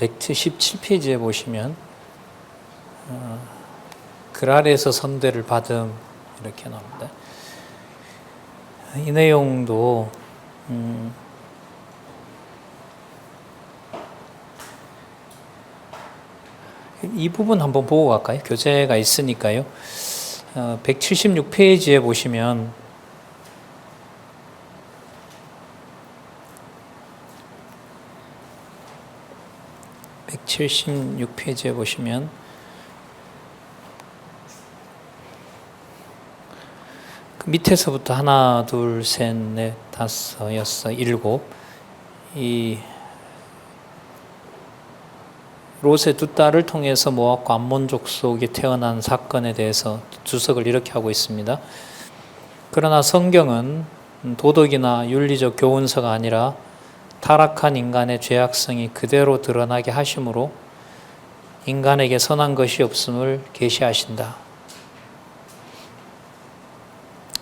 177페이지에 보시면 그랄에서 선대를 받음 이렇게 나옵니다. 이 내용도 이 부분 한번 보고 갈까요? 교재가 있으니까요. 176페이지에 보시면 그 밑에서부터 하나, 둘, 셋, 넷, 다섯, 여섯, 일곱 이 롯의 두 딸을 통해서 모압과 암몬 족속이 태어난 사건에 대해서 주석을 이렇게 하고 있습니다. 그러나 성경은 도덕이나 윤리적 교훈서가 아니라 타락한 인간의 죄악성이 그대로 드러나게 하심으로 인간에게 선한 것이 없음을 계시하신다.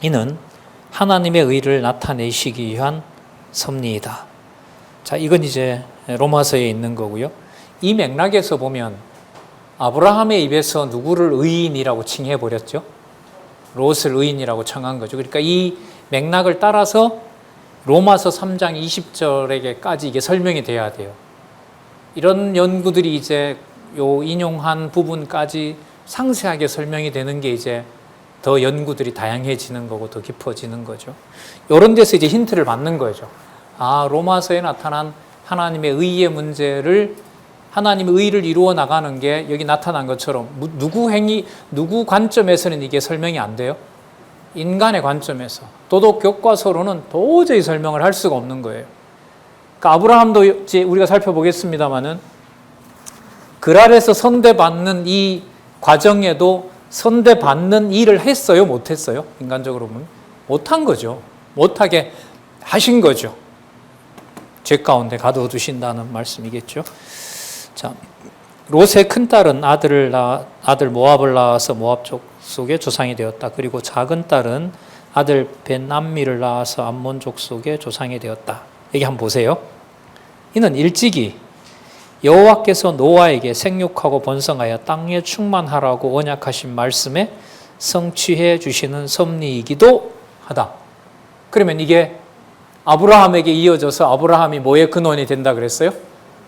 이는 하나님의 의를 나타내시기 위한 섭리이다. 자, 이건 이제 로마서에 있는 거고요. 이 맥락에서 보면 아브라함의 입에서 누구를 의인이라고 칭해 버렸죠? 롯을 의인이라고称한 거죠. 그러니까 이 맥락을 따라서 로마서 3장 20절에게까지 이게 설명이 돼야 돼요. 이런 연구들이 이제 요 인용한 부분까지 상세하게 설명이 되는 게 이제 더 연구들이 다양해지는 거고 더 깊어지는 거죠. 이런 데서 이제 힌트를 받는 거죠. 아, 로마서에 나타난 하나님의 의의 문제를 하나님의 의를 이루어 나가는 게 여기 나타난 것처럼 누구 관점에서는 이게 설명이 안 돼요? 인간의 관점에서. 도덕 교과서로는 도저히 설명을 할 수가 없는 거예요. 그러니까 아브라함도 이제 우리가 살펴보겠습니다만은 그랄에서 선대받는 이 과정에도 선대받는 일을 했어요? 못했어요? 인간적으로 보면 못한 거죠. 못하게 하신 거죠. 죄 가운데 가둬두신다는 말씀이겠죠. 자, 롯의 큰딸은 아들 모압을 낳아서 모압 족속의 조상이 되었다. 그리고 작은 딸은 아들 벤암미를 낳아서 암몬 족속의 조상이 되었다. 여기 한번 보세요. 이는 일찍이 여호와께서 노아에게 생육하고 번성하여 땅에 충만하라고 언약하신 말씀에 성취해 주시는 섭리이기도 하다. 그러면 이게 아브라함에게 이어져서 아브라함이 뭐의 근원이 된다 그랬어요?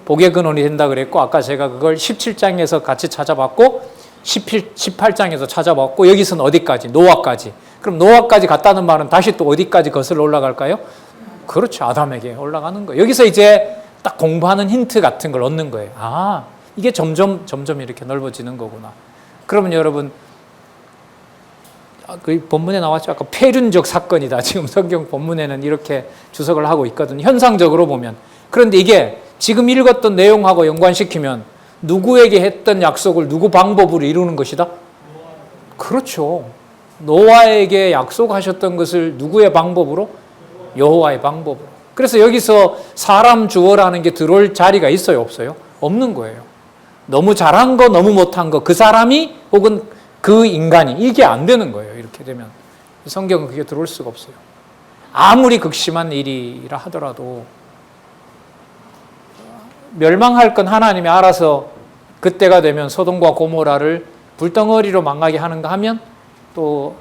복의 근원이 된다 그랬고, 아까 제가 그걸 17장에서 같이 찾아봤고 18장에서 찾아봤고, 여기서는 어디까지? 노아까지. 그럼 노아까지 갔다는 말은 다시 또 어디까지 거슬러 올라갈까요? 그렇죠. 아담에게 올라가는 거예요. 여기서 이제 딱 공부하는 힌트 같은 걸 얻는 거예요. 아, 이게 점점 이렇게 넓어지는 거구나. 그러면 여러분, 그 본문에 나왔죠. 아까 폐륜적 사건이다. 지금 성경 본문에는 이렇게 주석을 하고 있거든요. 현상적으로 보면. 그런데 이게 지금 읽었던 내용하고 연관시키면 누구에게 했던 약속을 누구 방법으로 이루는 것이다? 그렇죠. 노아에게 약속하셨던 것을 누구의 방법으로? 여호와의 방법으로. 그래서 여기서 사람 주어라는 게 들어올 자리가 있어요? 없어요? 없는 거예요. 너무 잘한 거, 너무 못한 거, 그 사람이 혹은 그 인간이, 이게 안 되는 거예요. 이렇게 되면. 성경은 그게 들어올 수가 없어요. 아무리 극심한 일이라 하더라도 멸망할 건 하나님이 알아서 그때가 되면 소돔과 고모라를 불덩어리로 망하게 하는가 하면, 또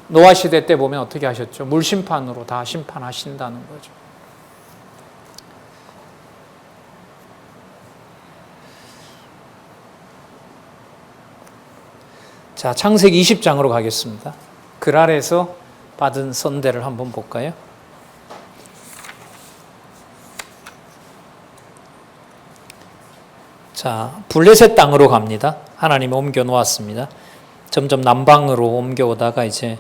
노아 시대 때 보면 어떻게 하셨죠? 물심판으로 다 심판하신다는 거죠. 자, 창세기 20장으로 가겠습니다. 그랄에서 받은 선대를 한번 볼까요? 자, 블레셋 땅으로 갑니다. 하나님이 옮겨 놓았습니다. 점점 남방으로 옮겨오다가 이제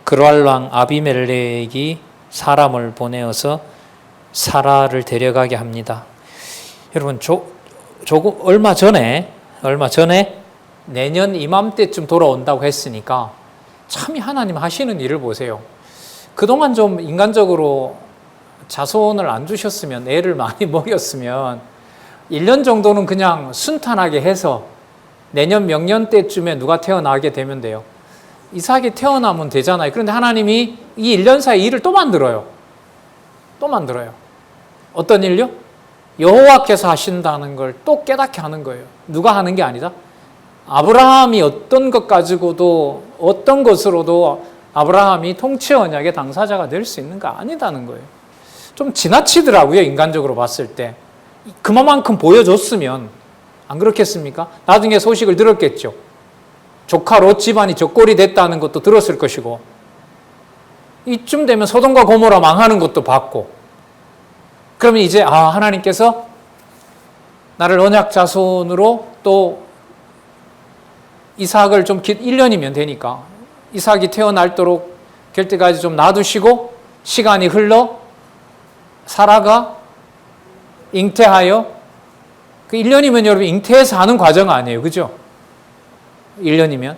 그랄 왕 아비멜렉이 사람을 보내어서 사라를 데려가게 합니다. 여러분, 얼마 전에 내년 이맘때쯤 돌아온다고 했으니까 참 하나님 하시는 일을 보세요. 그동안 좀 인간적으로 자손을 안 주셨으면, 애를 많이 먹였으면 1년 정도는 그냥 순탄하게 해서 내년 명년 때쯤에 누가 태어나게 되면 돼요. 이삭이 태어나면 되잖아요. 그런데 하나님이 이 1년 사이 일을 또 만들어요. 어떤 일요? 여호와께서 하신다는 걸 또 깨닫게 하는 거예요. 누가 하는 게 아니다. 아브라함이 어떤 것 가지고도 어떤 것으로도 아브라함이 통치 언약의 당사자가 될 수 있는 거 아니다는 거예요. 좀 지나치더라고요. 인간적으로 봤을 때. 그만큼 보여줬으면 안 그렇겠습니까? 나중에 소식을 들었겠죠. 조카 롯 집안이 적골이 됐다는 것도 들었을 것이고 이쯤 되면 소돔과 고모라 망하는 것도 봤고 그러면 이제 하나님께서 나를 언약 자손으로 또 이삭을 좀 1년이면 되니까 이삭이 태어날도록 될 때까지 좀 놔두시고 시간이 흘러 사라가 잉태하여 그 1년이면 여러분 잉태해서 하는 과정 아니에요. 그죠? 1년이면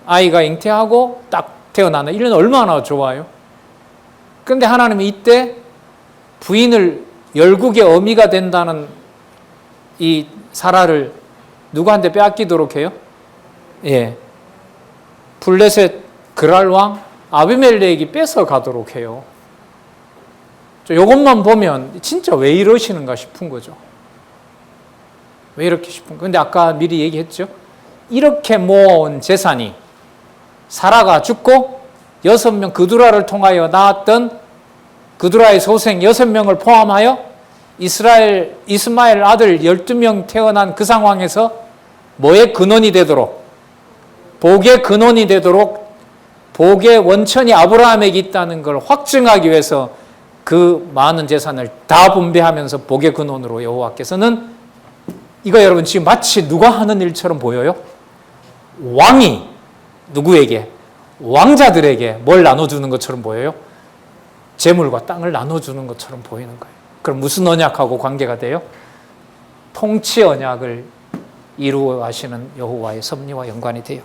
아이가 잉태하고 딱 태어나는 1년 얼마나 좋아요. 그런데 하나님이 이때 부인을 열국의 어미가 된다는 이 사라를 누구한테 빼앗기도록 해요? 예. 블레셋 그랄 왕 아비멜렉이 뺏어 가도록 해요. 이것만 보면 진짜 왜 이러시는가 싶은 거죠. 왜 이렇게 싶은 거? 근데 아까 미리 얘기했죠. 이렇게 모아온 재산이 사라가 죽고 6명 그두라를 통하여 낳았던 그두라의 소생 6명을 포함하여 이스마엘 아들 12명 태어난 그 상황에서 뭐의 근원이 되도록 복의 근원이 되도록 복의 원천이 아브라함에게 있다는 걸 확증하기 위해서 그 많은 재산을 다 분배하면서 복의 근원으로 여호와께서는 이거 여러분 지금 마치 누가 하는 일처럼 보여요? 왕이 누구에게? 왕자들에게 뭘 나눠주는 것처럼 보여요? 재물과 땅을 나눠주는 것처럼 보이는 거예요. 그럼 무슨 언약하고 관계가 돼요? 통치 언약을 이루어 가시는 여호와의 섭리와 연관이 돼요.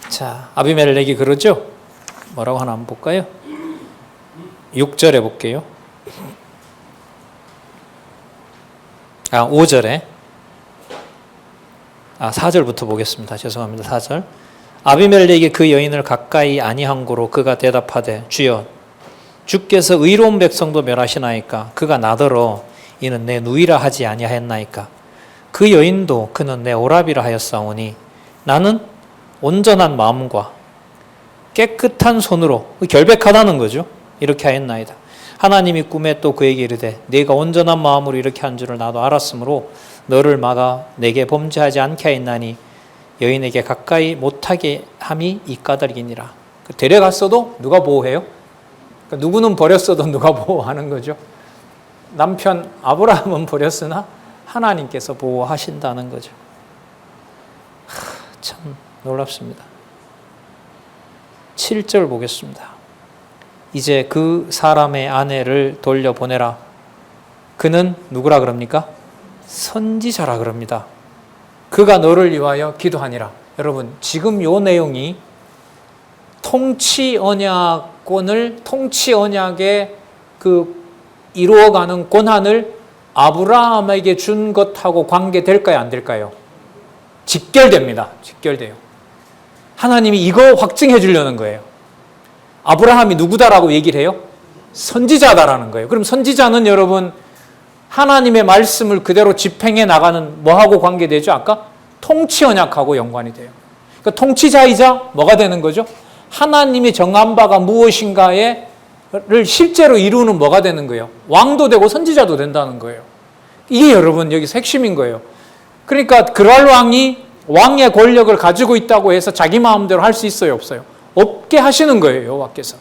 자, 아비멜렉이 그러죠? 뭐라고 하나 한번 볼까요? 6절에 볼게요. 5절에 4절부터 보겠습니다. 죄송합니다. 4절. 아비멜렉이 그 여인을 가까이 아니한 고로 그가 대답하되 주여 주께서 의로운 백성도 멸하시나이까 그가 나더러 이는 내 누이라 하지 아니하였나이까 그 여인도 그는 내 오라비라 하였사오니 나는 온전한 마음과 깨끗한 손으로 결백하다는 거죠. 이렇게 하였나이다. 하나님이 꿈에 또 그에게 이르되 네가 온전한 마음으로 이렇게 한 줄을 나도 알았으므로 너를 막아 내게 범죄하지 않게 하였나니 여인에게 가까이 못하게 함이 이 까닭이니라. 데려갔어도 누가 보호해요? 그러니까 누구는 버렸어도 누가 보호하는 거죠? 남편 아브라함은 버렸으나 하나님께서 보호하신다는 거죠. 참 놀랍습니다. 7절 보겠습니다. 이제 그 사람의 아내를 돌려보내라. 그는 누구라 그럽니까? 선지자라 그럽니다. 그가 너를 위하여 기도하니라. 여러분 지금 이 내용이 통치 언약권을 통치 언약의 그 이루어가는 권한을 아브라함에게 준 것하고 관계될까요? 안 될까요? 직결됩니다. 직결돼요. 하나님이 이거 확증해 주려는 거예요. 아브라함이 누구다라고 얘기를 해요? 선지자다라는 거예요. 그럼 선지자는 여러분 하나님의 말씀을 그대로 집행해 나가는 뭐하고 관계되죠? 아까 통치 언약하고 연관이 돼요. 그러니까 통치자이자 뭐가 되는 거죠? 하나님이 정한 바가 무엇인가를 실제로 이루는 뭐가 되는 거예요? 왕도 되고 선지자도 된다는 거예요. 이게 여러분 여기서 핵심인 거예요. 그러니까 그랄 왕이 왕의 권력을 가지고 있다고 해서 자기 마음대로 할 수 있어요? 없어요? 없게 하시는 거예요. 여호와께서.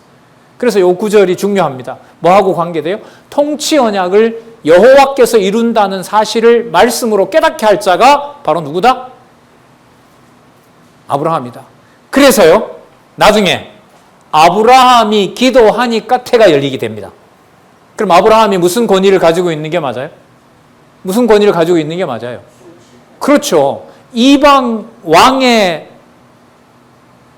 그래서 이 구절이 중요합니다. 뭐하고 관계돼요? 통치 언약을 여호와께서 이룬다는 사실을 말씀으로 깨닫게 할 자가 바로 누구다? 아브라함이다. 그래서요. 나중에 아브라함이 기도하니까 태가 열리게 됩니다. 그럼 아브라함이 무슨 권위를 가지고 있는 게 맞아요? 무슨 권위를 가지고 있는 게 맞아요? 그렇죠. 이방 왕의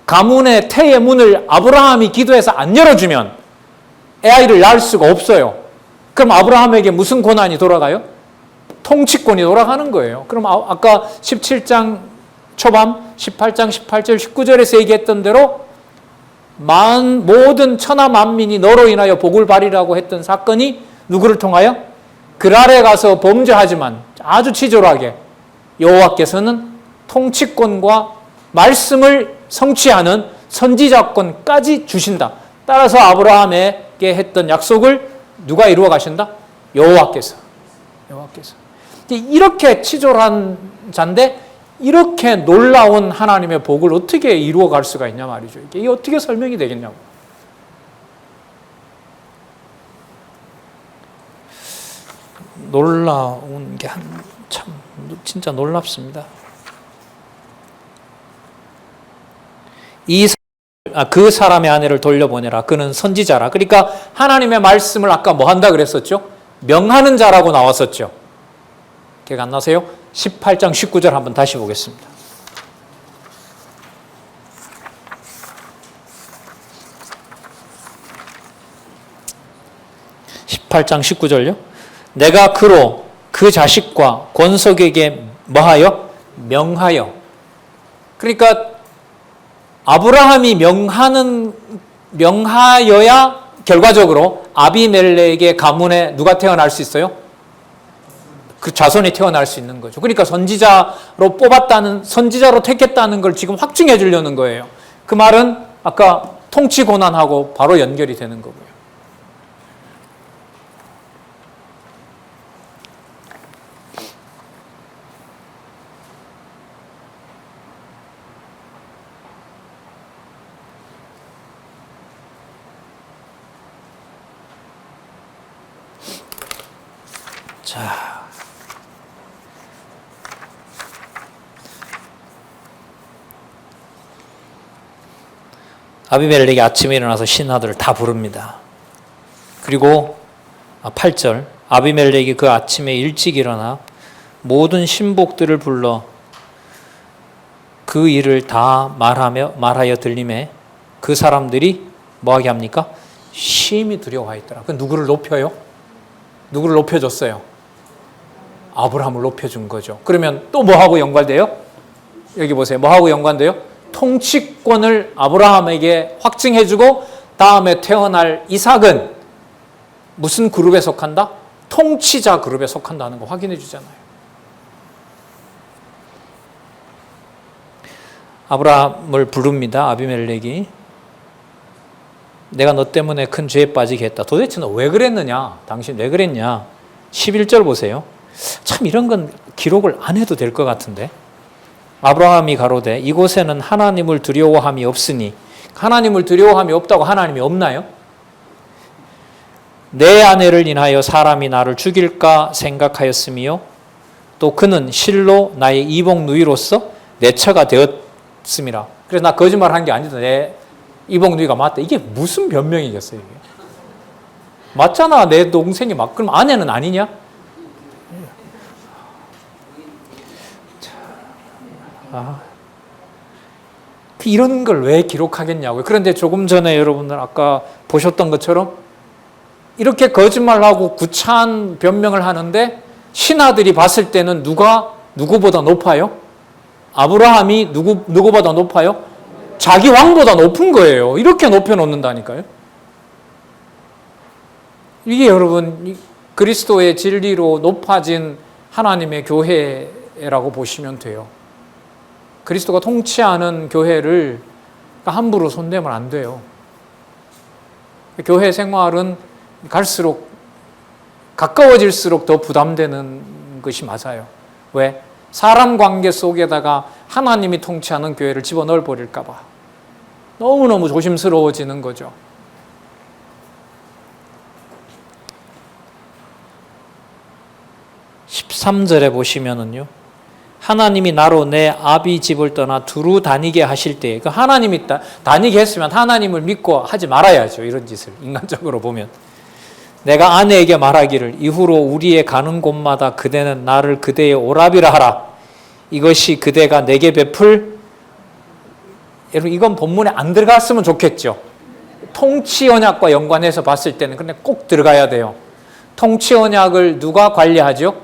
가문의 태의 문을 아브라함이 기도해서 안 열어주면 아이를 낳을 수가 없어요. 그럼 아브라함에게 무슨 권한이 돌아가요? 통치권이 돌아가는 거예요. 그럼 아까 17장 초반 18장 18절 19절에서 얘기했던 대로 모든 천하 만민이 너로 인하여 복을 받으리라고 했던 사건이 누구를 통하여? 그랄에 가서 범죄하지만 아주 치졸하게 여호와께서는 통치권과 말씀을 성취하는 선지자권까지 주신다. 따라서 아브라함에게 했던 약속을 누가 이루어 가신다? 여호와께서. 이렇게 치졸한 자인데 이렇게 놀라운 하나님의 복을 어떻게 이루어 갈 수가 있냐 말이죠. 이게 어떻게 설명이 되겠냐고. 놀라운 게 참 진짜 놀랍습니다. 그 사람의 아내를 돌려보내라. 그는 선지자라. 그러니까 하나님의 말씀을 아까 뭐 한다 그랬었죠? 명하는 자라고 나왔었죠. 기억 안 나세요? 18장 19절 한번 다시 보겠습니다. 18장 19절요. 내가 그로 그 자식과 권속에게 뭐하여? 명하여. 그러니까 아브라함이 명하여야 결과적으로 아비멜렉의 가문에 누가 태어날 수 있어요? 그 자손이 태어날 수 있는 거죠. 그러니까 선지자로 택했다는 걸 지금 확증해 주려는 거예요. 그 말은 아까 통치 고난하고 바로 연결이 되는 거고요. 자, 아비멜렉이 아침에 일어나서 신하들을 다 부릅니다. 그리고 8절 아비멜렉이 그 아침에 일찍 일어나 모든 신복들을 불러 그 일을 다 말하여 들림에 그 사람들이 뭐하게 합니까? 심히 두려워하였더라. 그 누구를 높여요? 누구를 높여줬어요? 아브라함을 높여준 거죠. 그러면 또 뭐하고 연관돼요? 여기 보세요. 뭐하고 연관돼요? 통치권을 아브라함에게 확증해주고 다음에 태어날 이삭은 무슨 그룹에 속한다? 통치자 그룹에 속한다는 거 확인해 주잖아요. 아브라함을 부릅니다. 아비멜렉이. 내가 너 때문에 큰 죄에 빠지게 했다. 도대체 너 왜 그랬느냐? 당신 왜 그랬냐? 11절 보세요. 참 이런 건 기록을 안 해도 될 것 같은데. 아브라함이 가로되 이곳에는 하나님을 두려워함이 없으니. 하나님을 두려워함이 없다고 하나님이 없나요? 내 아내를 인하여 사람이 나를 죽일까 생각하였으며 또 그는 실로 나의 이복 누이로서 내 처가 되었음이라. 그래서 나 거짓말한 게 아니다. 내 이복 누이가 맞다. 이게 무슨 변명이겠어요? 이게? 맞잖아. 내 동생이 맞. 그럼 아내는 아니냐? 이런 걸 왜 기록하겠냐고요. 그런데 조금 전에 여러분들 아까 보셨던 것처럼 이렇게 거짓말하고 구차한 변명을 하는데 신하들이 봤을 때는 누가 누구보다 높아요? 아브라함이 누구보다 높아요? 자기 왕보다 높은 거예요. 이렇게 높여놓는다니까요. 이게 여러분 그리스도의 진리로 높아진 하나님의 교회라고 보시면 돼요. 그리스도가 통치하는 교회를 함부로 손대면 안 돼요. 교회 생활은 갈수록 가까워질수록 더 부담되는 것이 맞아요. 왜? 사람 관계 속에다가 하나님이 통치하는 교회를 집어넣어 버릴까 봐 너무너무 조심스러워지는 거죠. (13절에) 보시면은요, 하나님이 나로 내 아비 집을 떠나 두루 다니게 하실 때, 그 하나님이 다니게 했으면 하나님을 믿고 하지 말아야죠. 이런 짓을 인간적으로 보면. 내가 아내에게 말하기를 이후로 우리의 가는 곳마다 그대는 나를 그대의 오라비라 하라. 이것이 그대가 내게 베풀. 여러분 이건 본문에 안 들어갔으면 좋겠죠. 통치 언약과 연관해서 봤을 때는 근데 꼭 들어가야 돼요. 통치 언약을 누가 관리하죠?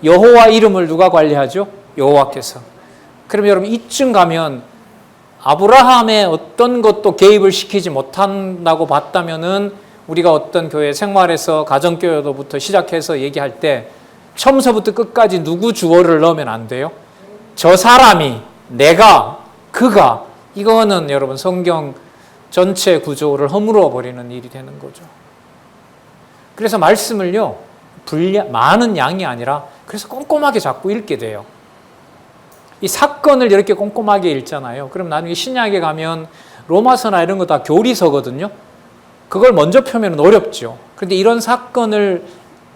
여호와 이름을 누가 관리하죠? 여호와께서. 그럼 여러분 이쯤 가면 아브라함의 어떤 것도 개입을 시키지 못한다고 봤다면은 우리가 어떤 교회 생활에서 가정교회로부터 시작해서 얘기할 때 처음서부터 끝까지 누구 주어를 넣으면 안 돼요. 저 사람이, 내가, 그가, 이거는 여러분 성경 전체 구조를 허물어 버리는 일이 되는 거죠. 그래서 말씀을요, 많은 양이 아니라 그래서 꼼꼼하게 자꾸 읽게 돼요. 이 사건을 이렇게 꼼꼼하게 읽잖아요. 그럼 나중에 신약에 가면 로마서나 이런 거 다 교리서거든요. 그걸 먼저 펴면 어렵죠. 그런데 이런 사건을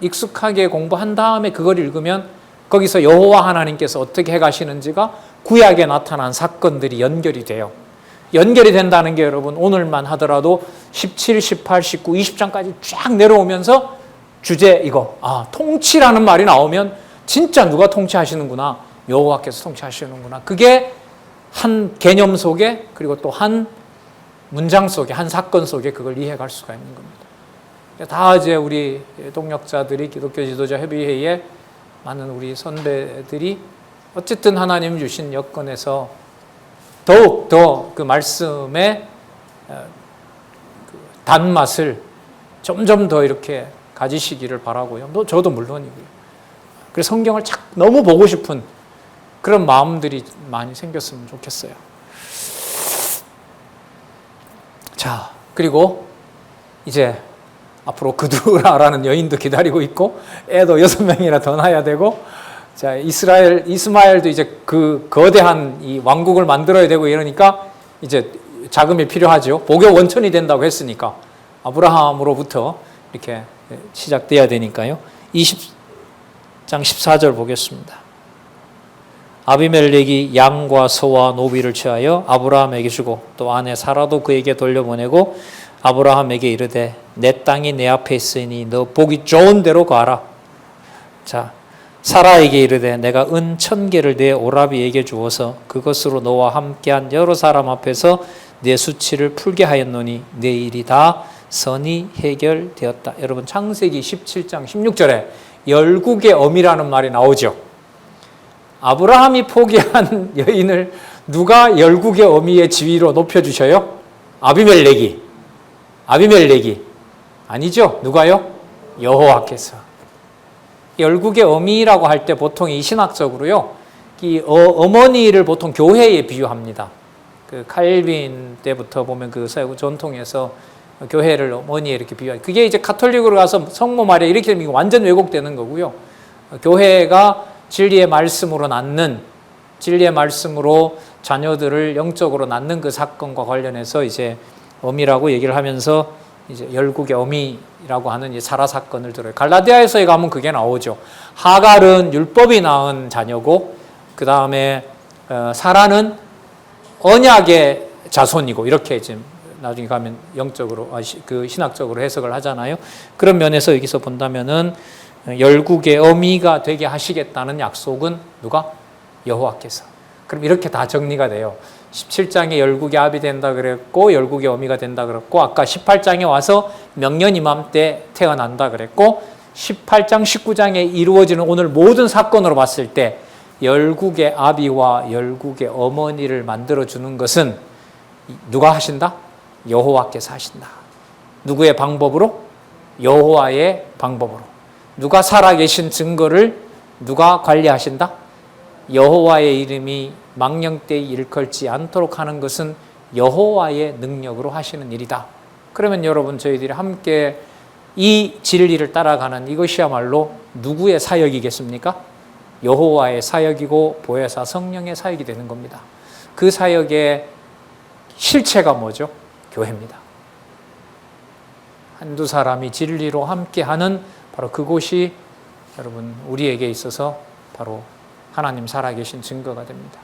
익숙하게 공부한 다음에 그걸 읽으면 거기서 여호와 하나님께서 어떻게 해가시는지가 구약에 나타난 사건들이 연결이 돼요. 연결이 된다는 게 여러분 오늘만 하더라도 17, 18, 19, 20장까지 쫙 내려오면서 주제 이거 통치라는 말이 나오면 진짜 누가 통치하시는구나, 여호와께서 통치하시는구나. 그게 한 개념 속에 그리고 또 한 문장 속에 한 사건 속에 그걸 이해할 수가 있는 겁니다. 다 이제 우리 동역자들이 기독교 지도자 협의회에 많은 우리 선배들이 어쨌든 하나님 주신 여건에서 더욱 더 그 말씀의 단맛을 점점 더 이렇게 가지시기를 바라고요. 저도 물론이고요. 그래서 성경을 너무 보고 싶은 그런 마음들이 많이 생겼으면 좋겠어요. 자, 그리고 이제 앞으로 그두라라는 여인도 기다리고 있고 애도 6명이나 더 낳아야 되고, 자, 이스마엘도 이제 그 거대한 이 왕국을 만들어야 되고 이러니까 이제 자금이 필요하죠. 복의 원천이 된다고 했으니까 아브라함으로부터 이렇게 시작돼야 되니까요. 20장 14절 보겠습니다. 아비멜렉이 양과 소와 노비를 취하여 아브라함에게 주고 또 아내 사라도 그에게 돌려보내고 아브라함에게 이르되 내 땅이 내 앞에 있으니 너 보기 좋은 대로 가라. 자, 사라에게 이르되 내가 은 1000개를 내 오라비에게 주어서 그것으로 너와 함께한 여러 사람 앞에서 내 수치를 풀게 하였노니 내 일이 다 선이 해결되었다. 여러분 창세기 17장 16절에 열국의 어미라는 말이 나오죠. 아브라함이 포기한 여인을 누가 열국의 어미의 지위로 높여주셔요? 아비멜렉이. 아니죠. 누가요? 여호와께서. 열국의 어미라고 할 때 보통 이 신학적으로요, 이 어머니를 보통 교회에 비유합니다. 그 칼빈 때부터 보면 그 서구 전통에서 교회를 어머니에 이렇게 비유하죠. 그게 이제 가톨릭으로 가서 성모 마리아 이렇게 되면 완전 왜곡되는 거고요. 교회가 진리의 말씀으로 낳는, 진리의 말씀으로 자녀들을 영적으로 낳는 그 사건과 관련해서 이제 어미라고 얘기를 하면서 이제 열국의 어미라고 하는 이 사라 사건을 들어요. 갈라디아에서에 가면 그게 나오죠. 하갈은 율법이 낳은 자녀고, 그 다음에 사라는 언약의 자손이고, 이렇게 지금 나중에 가면 영적으로, 그 신학적으로 해석을 하잖아요. 그런 면에서 여기서 본다면은 열국의 어미가 되게 하시겠다는 약속은 누가? 여호와께서. 그럼 이렇게 다 정리가 돼요. 17장에 열국의 아비 된다 그랬고, 열국의 어미가 된다 그랬고, 아까 18장에 와서 명년 이맘때 태어난다 그랬고, 18장, 19장에 이루어지는 오늘 모든 사건으로 봤을 때 열국의 아비와 열국의 어머니를 만들어주는 것은 누가 하신다? 여호와께서 하신다. 누구의 방법으로? 여호와의 방법으로. 누가 살아계신 증거를 누가 관리하신다? 여호와의 이름이 망령되이 일컬지 않도록 하는 것은 여호와의 능력으로 하시는 일이다. 그러면 여러분, 저희들이 함께 이 진리를 따라가는 이것이야말로 누구의 사역이겠습니까? 여호와의 사역이고 보혜사 성령의 사역이 되는 겁니다. 그 사역의 실체가 뭐죠? 교회입니다. 한두 사람이 진리로 함께하는 바로 그곳이 여러분 우리에게 있어서 바로 하나님 살아계신 증거가 됩니다.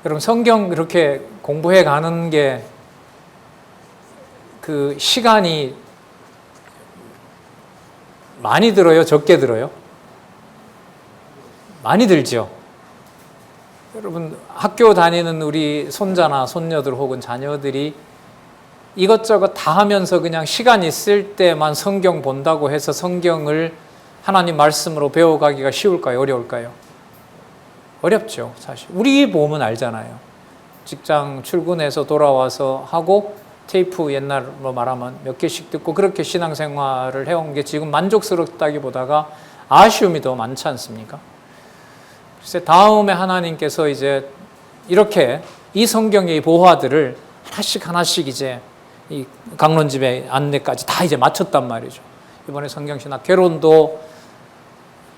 여러분 성경 이렇게 공부해 가는 게 그 시간이 많이 들어요? 적게 들어요? 많이 들죠? 여러분 학교 다니는 우리 손자나 손녀들 혹은 자녀들이 이것저것 다 하면서 그냥 시간 있을 때만 성경 본다고 해서 성경을 하나님 말씀으로 배워가기가 쉬울까요? 어려울까요? 어렵죠, 사실. 우리 보면 알잖아요. 직장 출근해서 돌아와서 하고 테이프 옛날로 말하면 몇 개씩 듣고 그렇게 신앙생활을 해온 게 지금 만족스럽다기보다가 아쉬움이 더 많지 않습니까? 글쎄 다음에 하나님께서 이제 이렇게 이 성경의 이 보화들을 하나씩 이제 이 강론집의 안내까지 다 이제 마쳤단 말이죠. 이번에 성경신학 개론도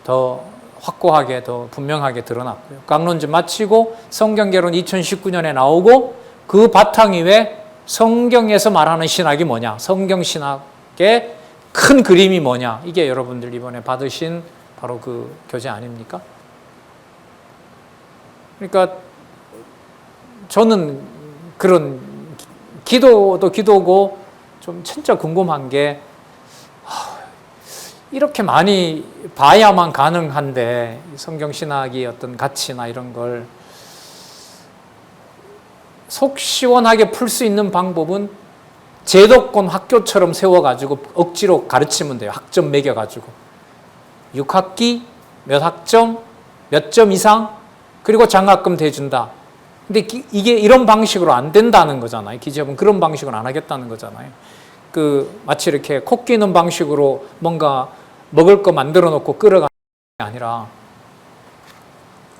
더 확고하게 더 분명하게 드러났고요. 강론집 마치고 성경개론 2019년에 나오고 그 바탕 위에 성경에서 말하는 신학이 뭐냐, 성경신학의 큰 그림이 뭐냐, 이게 여러분들 이번에 받으신 바로 그 교재 아닙니까? 그러니까 저는 그런 기도도 기도고 좀 진짜 궁금한 게 이렇게 많이 봐야만 가능한데 성경신학이 어떤 가치나 이런 걸 속 시원하게 풀 수 있는 방법은 제도권 학교처럼 세워가지고 억지로 가르치면 돼요. 학점 매겨가지고 6학기 몇 학점 몇 점 이상 그리고 장학금 대준다. 근데 이게 이런 방식으로 안 된다는 거잖아요. 기재부는 그런 방식으로 안 하겠다는 거잖아요. 마치 이렇게 코 끼는 방식으로 뭔가 먹을 거 만들어 놓고 끌어가는 게 아니라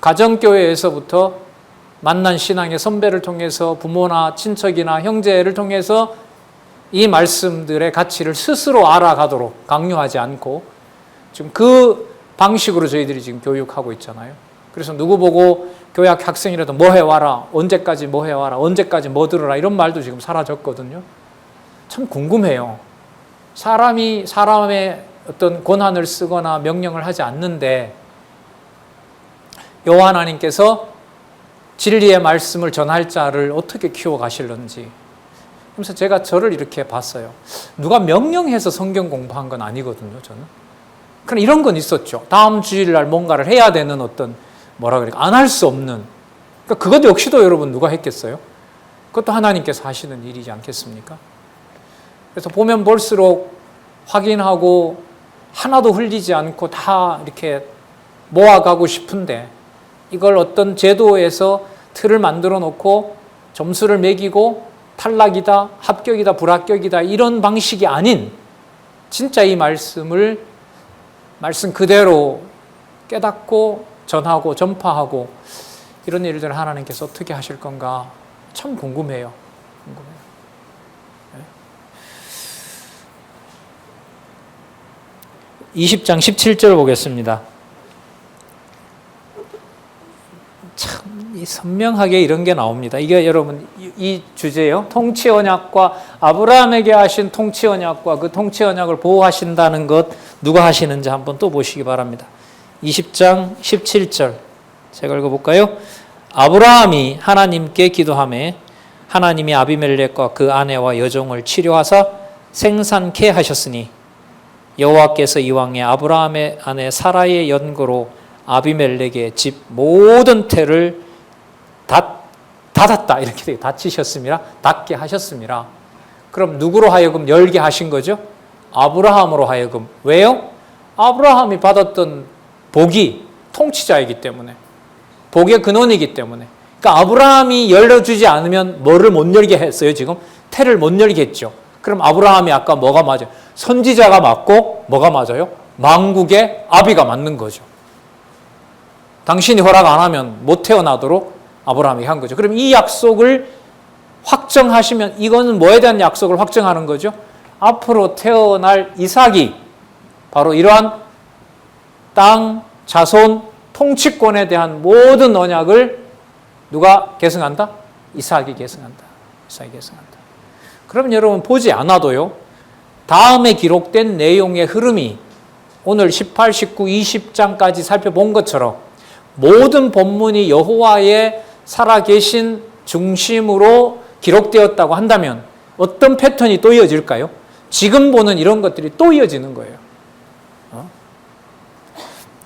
가정교회에서부터 만난 신앙의 선배를 통해서 부모나 친척이나 형제를 통해서 이 말씀들의 가치를 스스로 알아가도록 강요하지 않고 지금 그 방식으로 저희들이 지금 교육하고 있잖아요. 그래서 누구 보고 교학 학생이라도 뭐 해와라, 언제까지 뭐 해와라, 언제까지 뭐 들어라 이런 말도 지금 사라졌거든요. 참 궁금해요. 사람이 사람의 어떤 권한을 쓰거나 명령을 하지 않는데 여호와 하나님께서 진리의 말씀을 전할 자를 어떻게 키워가실런지. 그래서 제가 저를 이렇게 봤어요. 누가 명령해서 성경 공부한 건 아니거든요, 저는. 그럼 이런 건 있었죠. 다음 주일날 뭔가를 해야 되는 어떤 안 할 수 없는. 그러니까 그것 역시도 여러분 누가 했겠어요? 그것도 하나님께서 하시는 일이지 않겠습니까? 그래서 보면 볼수록 확인하고 하나도 흘리지 않고 다 이렇게 모아가고 싶은데 이걸 어떤 제도에서 틀을 만들어 놓고 점수를 매기고 탈락이다, 합격이다, 불합격이다 이런 방식이 아닌 진짜 이 말씀 그대로 깨닫고 전하고 전파하고 이런 일들을 하나님께서 어떻게 하실 건가 참 궁금해요. 20장 17절 보겠습니다. 참 선명하게 이런 게 나옵니다. 이게 여러분 이 주제요. 통치 언약과 아브라함에게 하신 통치 언약과 그 통치 언약을 보호하신다는 것 누가 하시는지 한번 또 보시기 바랍니다. 20장 17절 제가 읽어볼까요? 아브라함이 하나님께 기도하매 하나님이 아비멜렉과 그 아내와 여종을 치료하사 생산케 하셨으니 여호와께서 이왕에 아브라함의 아내 사라의 연고로 아비멜렉의 집 모든 태를 닫았다 이렇게 닫히셨습니다. 닫게 하셨습니다. 그럼 누구로 하여금 열게 하신 거죠? 아브라함으로 하여금. 왜요? 아브라함이 받았던 복이 통치자이기 때문에 복의 근원이기 때문에. 그러니까 아브라함이 열어주지 않으면 뭐를 못 열게 했어요? 지금 태를 못 열게 했죠. 그럼 아브라함이 아까 뭐가 맞아요? 선지자가 맞고 뭐가 맞아요? 만국의 아비가 맞는 거죠. 당신이 허락 안 하면 못 태어나도록 아브라함이 한 거죠. 그럼 이 약속을 확정하시면 이거는 뭐에 대한 약속을 확정하는 거죠? 앞으로 태어날 이삭이 바로 이러한 땅, 자손, 통치권에 대한 모든 언약을 누가 계승한다? 이삭이 계승한다. 이삭이 계승한다. 그럼 여러분 보지 않아도요. 다음에 기록된 내용의 흐름이 오늘 18, 19, 20장까지 살펴본 것처럼 모든 본문이 여호와의 살아계신 중심으로 기록되었다고 한다면 어떤 패턴이 또 이어질까요? 지금 보는 이런 것들이 또 이어지는 거예요.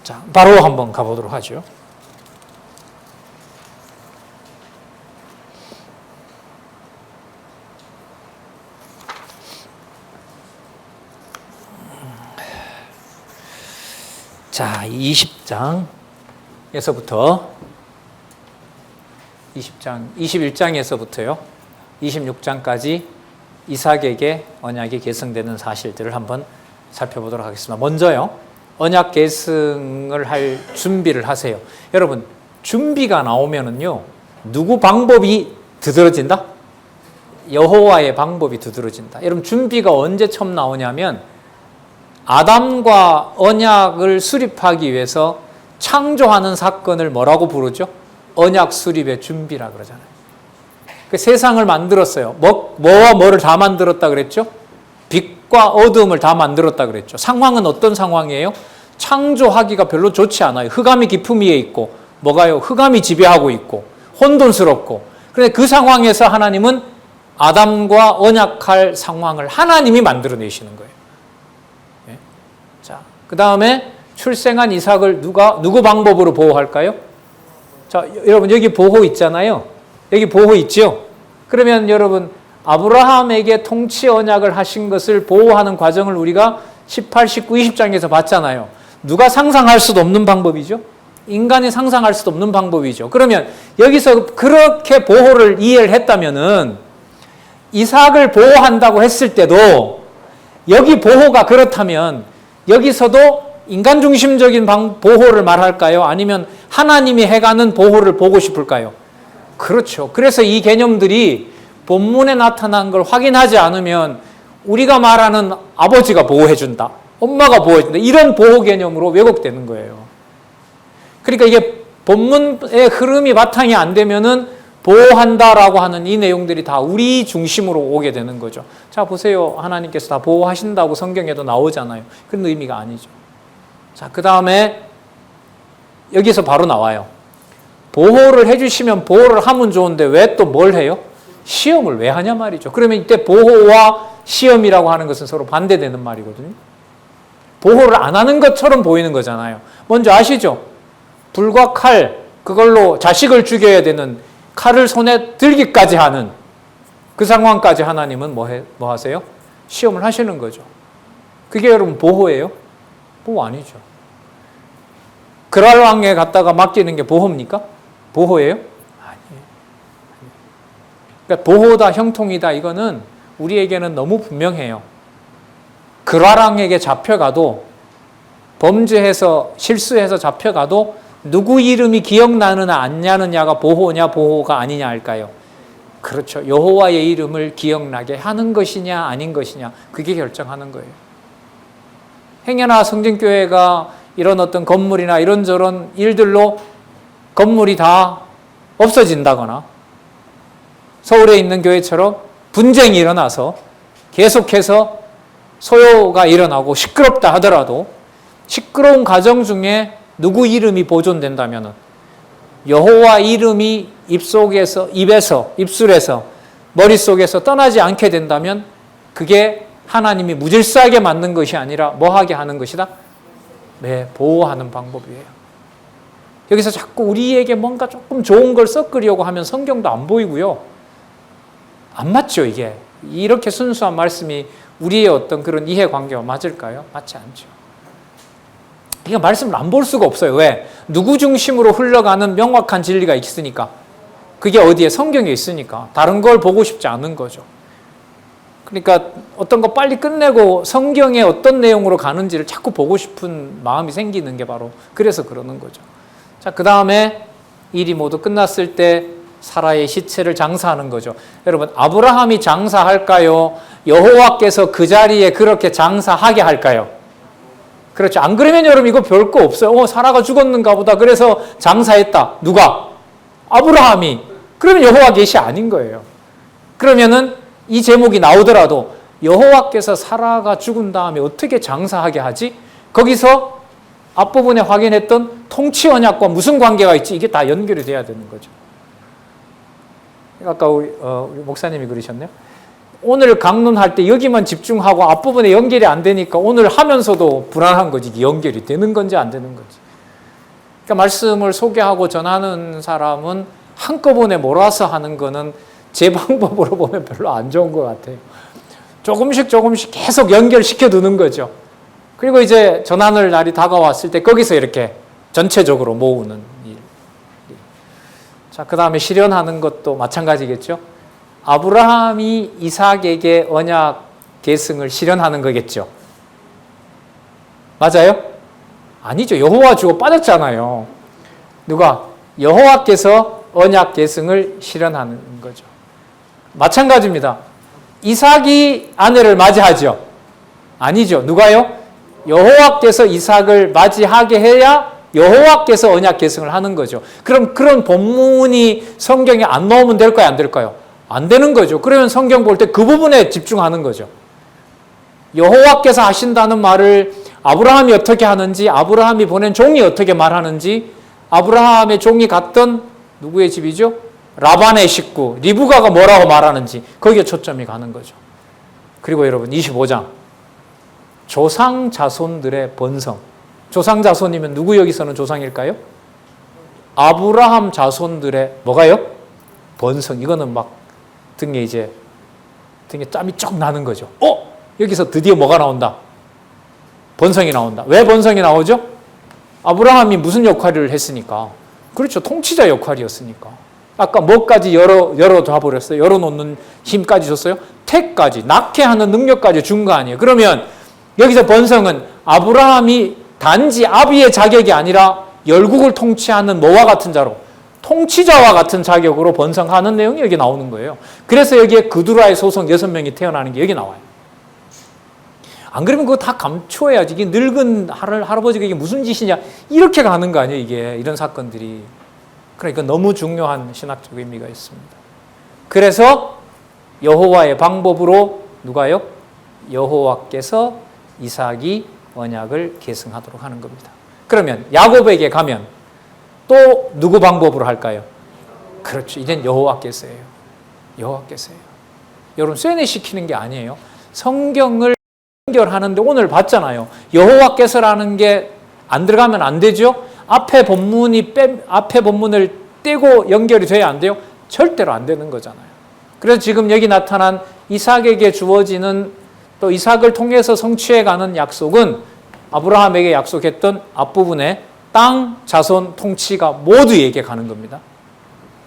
자, 바로 한번 가보도록 하죠. 자, 20장에서부터 21장에서부터요. 26장까지 이삭에게 언약이 계승되는 사실들을 한번 살펴보도록 하겠습니다. 먼저요. 언약 계승을 할 준비를 하세요. 여러분, 준비가 나오면은요. 누구 방법이 두드러진다? 여호와의 방법이 두드러진다. 여러분, 준비가 언제 처음 나오냐면 아담과 언약을 수립하기 위해서 창조하는 사건을 뭐라고 부르죠? 언약 수립의 준비라 그러잖아요. 그 세상을 만들었어요. 뭐와 뭐를 다 만들었다 그랬죠? 빛과 어둠을 다 만들었다 그랬죠. 상황은 어떤 상황이에요? 창조하기가 별로 좋지 않아요. 흑암이 깊음 위에 있고, 뭐가요? 흑암이 지배하고 있고, 혼돈스럽고. 그런데 그 상황에서 하나님은 아담과 언약할 상황을 하나님이 만들어내시는 거예요. 네? 자, 그 다음에 출생한 이삭을 누구 방법으로 보호할까요? 자, 여러분, 여기 보호 있잖아요. 여기 보호 있죠? 그러면 여러분, 아브라함에게 통치 언약을 하신 것을 보호하는 과정을 우리가 18, 19, 20장에서 봤잖아요. 누가 상상할 수도 없는 방법이죠? 인간이 상상할 수도 없는 방법이죠. 그러면 여기서 그렇게 보호를 이해를 했다면은 이삭을 보호한다고 했을 때도 여기 보호가 그렇다면 여기서도 인간 중심적인 보호를 말할까요? 아니면 하나님이 해가는 보호를 보고 싶을까요? 그렇죠. 그래서 이 개념들이 본문에 나타난 걸 확인하지 않으면 우리가 말하는 아버지가 보호해준다, 엄마가 보호해준다, 이런 보호 개념으로 왜곡되는 거예요. 그러니까 이게 본문의 흐름이 바탕이 안 되면은 보호한다라고 하는 이 내용들이 다 우리 중심으로 오게 되는 거죠. 자, 보세요. 하나님께서 다 보호하신다고 성경에도 나오잖아요. 그런 의미가 아니죠. 자, 그 다음에 여기서 바로 나와요. 보호를 해주시면 보호를 하면 좋은데 왜 또 뭘 해요? 시험을 왜 하냐 말이죠. 그러면 이때 보호와 시험이라고 하는 것은 서로 반대되는 말이거든요. 보호를 안 하는 것처럼 보이는 거잖아요. 먼저 아시죠? 불과 칼, 그걸로 자식을 죽여야 되는 칼을 손에 들기까지 하는 그 상황까지 하나님은 뭐 하세요? 시험을 하시는 거죠. 그게 여러분 보호예요? 보호 아니죠. 그랄 왕에 갔다가 맡기는 게 보호입니까? 보호예요? 아니에요. 그러니까 보호다, 형통이다, 이거는 우리에게는 너무 분명해요. 그랄 왕에게 잡혀가도, 범죄해서 실수해서 잡혀가도 누구 이름이 기억나느냐 안 나느냐가 보호냐 보호가 아니냐 할까요? 그렇죠. 여호와의 이름을 기억나게 하는 것이냐 아닌 것이냐, 그게 결정하는 거예요. 행여나 성진교회가 이런 어떤 건물이나 이런저런 일들로 건물이 다 없어진다거나 서울에 있는 교회처럼 분쟁이 일어나서 계속해서 소요가 일어나고 시끄럽다 하더라도 시끄러운 과정 중에 누구 이름이 보존된다면 여호와 이름이 입술에서 머릿속에서 떠나지 않게 된다면 그게 하나님이 무질서하게 만든 것이 아니라 뭐하게 하는 것이다? 네, 보호하는 방법이에요. 여기서 자꾸 우리에게 뭔가 조금 좋은 걸 섞으려고 하면 성경도 안 보이고요. 안 맞죠, 이게. 이렇게 순수한 말씀이 우리의 어떤 그런 이해관계와 맞을까요? 맞지 않죠. 이거 말씀을 안 볼 수가 없어요. 왜? 누구 중심으로 흘러가는 명확한 진리가 있으니까. 그게 어디에? 성경에 있으니까. 다른 걸 보고 싶지 않은 거죠. 그러니까 어떤 거 빨리 끝내고 성경의 어떤 내용으로 가는지를 자꾸 보고 싶은 마음이 생기는 게 바로 그래서 그러는 거죠. 자, 그 다음에 일이 모두 끝났을 때 사라의 시체를 장사하는 거죠. 여러분, 아브라함이 장사할까요? 여호와께서 그 자리에 그렇게 장사하게 할까요? 그렇죠. 안 그러면 여러분 이거 별거 없어요. 사라가 죽었는가 보다. 그래서 장사했다. 누가? 아브라함이. 그러면 여호와 계시 아닌 거예요. 그러면은 이 제목이 나오더라도 여호와께서 사라가 죽은 다음에 어떻게 장사하게 하지? 거기서 앞부분에 확인했던 통치 언약과 무슨 관계가 있지? 이게 다 연결이 돼야 되는 거죠. 아까 우리 목사님이 그러셨네요. 오늘 강론할 때 여기만 집중하고 앞부분에 연결이 안 되니까 오늘 하면서도 불안한 거지. 이게 연결이 되는 건지 안 되는 건지. 그러니까 말씀을 소개하고 전하는 사람은 한꺼번에 몰아서 하는 거는 제 방법으로 보면 별로 안 좋은 것 같아요. 조금씩 계속 연결시켜 두는 거죠. 그리고 이제 전하는 날이 다가왔을 때 거기서 이렇게 전체적으로 모으는 일. 자, 그 다음에 실현하는 것도 마찬가지겠죠. 아브라함이 이삭에게 언약 계승을 실현하는 거겠죠. 맞아요? 아니죠. 여호와 주고 빠졌잖아요. 누가? 여호와께서 언약 계승을 실현하는 거죠. 마찬가지입니다. 이삭이 아내를 맞이하죠. 아니죠. 누가요? 여호와께서 이삭을 맞이하게 해야 여호와께서 언약 계승을 하는 거죠. 그럼 그런 본문이 성경에 안 나오면 될까요? 안 될까요? 안 되는 거죠. 그러면 성경 볼 때 그 부분에 집중하는 거죠. 여호와께서 하신다는 말을 아브라함이 어떻게 하는지, 아브라함이 보낸 종이 어떻게 말하는지, 아브라함의 종이 갔던 누구의 집이죠? 라반의 식구 리브가가 뭐라고 말하는지 거기에 초점이 가는 거죠. 그리고 여러분 25장 조상 자손들의 번성. 조상 자손이면 누구 여기서는 조상일까요? 아브라함 자손들의 뭐가요? 번성. 이거는 막 등에 땀이 쫙 나는 거죠. 여기서 드디어 뭐가 나온다? 번성이 나온다. 왜 번성이 나오죠? 아브라함이 무슨 역할을 했으니까? 그렇죠. 통치자 역할이었으니까. 아까 뭐까지 열어둬 버렸어요? 열어놓는 힘까지 줬어요? 택까지, 낙해하는 능력까지 준 거 아니에요. 그러면 여기서 번성은 아브라함이 단지 아비의 자격이 아니라 열국을 통치하는 뭐와 같은 자로, 통치자와 같은 자격으로 번성하는 내용이 여기 나오는 거예요. 그래서 여기에 그두라의 소속 6명이 태어나는 게 여기 나와요. 안 그러면 그거 다 감춰야지. 이게 늙은 할아버지가 이게 무슨 짓이냐. 이렇게 가는 거 아니에요, 이게. 이런 사건들이. 그러니까 너무 중요한 신학적 의미가 있습니다. 그래서 여호와의 방법으로 누가요? 여호와께서 이삭이 언약을 계승하도록 하는 겁니다. 그러면 야곱에게 가면 또 누구 방법으로 할까요? 그렇죠. 이젠 여호와께서예요. 여호와께서예요. 여러분 쇠뇌시키는 게 아니에요. 성경을 연결하는데 오늘 봤잖아요. 여호와께서라는 게 안 들어가면 안 되죠. 앞에 본문을 떼고 연결이 돼야 안 돼요. 절대로 안 되는 거잖아요. 그래서 지금 여기 나타난 이삭에게 주어지는 또 이삭을 통해서 성취해가는 약속은 아브라함에게 약속했던 앞부분에 땅, 자손, 통치가 모두에게 가는 겁니다.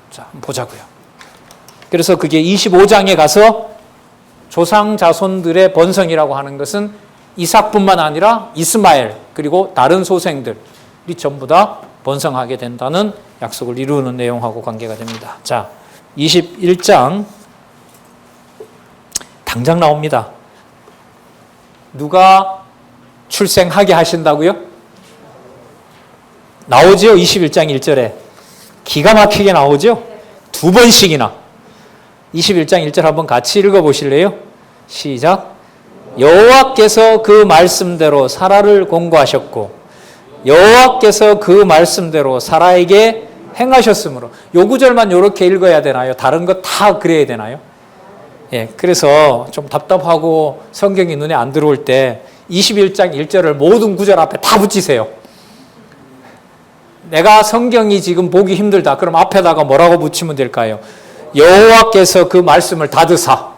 자, 한번 보자고요. 그래서 그게 25장에 가서 조상 자손들의 번성이라고 하는 것은 이삭뿐만 아니라 이스마엘 그리고 다른 소생들이 전부 다 번성하게 된다는 약속을 이루는 내용하고 관계가 됩니다. 자, 21장 당장 나옵니다. 누가 출생하게 하신다고요? 나오죠? 21장 1절에. 기가 막히게 나오죠? 2번씩이나. 21장 1절 한번 같이 읽어보실래요? 시작. 여호와께서 그 말씀대로 사라를 공고하셨고 여호와께서 그 말씀대로 사라에게 행하셨으므로. 요 구절만 이렇게 읽어야 되나요? 다른 거 다 그래야 되나요? 예, 그래서 좀 답답하고 성경이 눈에 안 들어올 때 21장 1절을 모든 구절 앞에 다 붙이세요. 내가 성경이 지금 보기 힘들다. 그럼 앞에다가 뭐라고 붙이면 될까요? 여호와께서 그 말씀을 닫으사.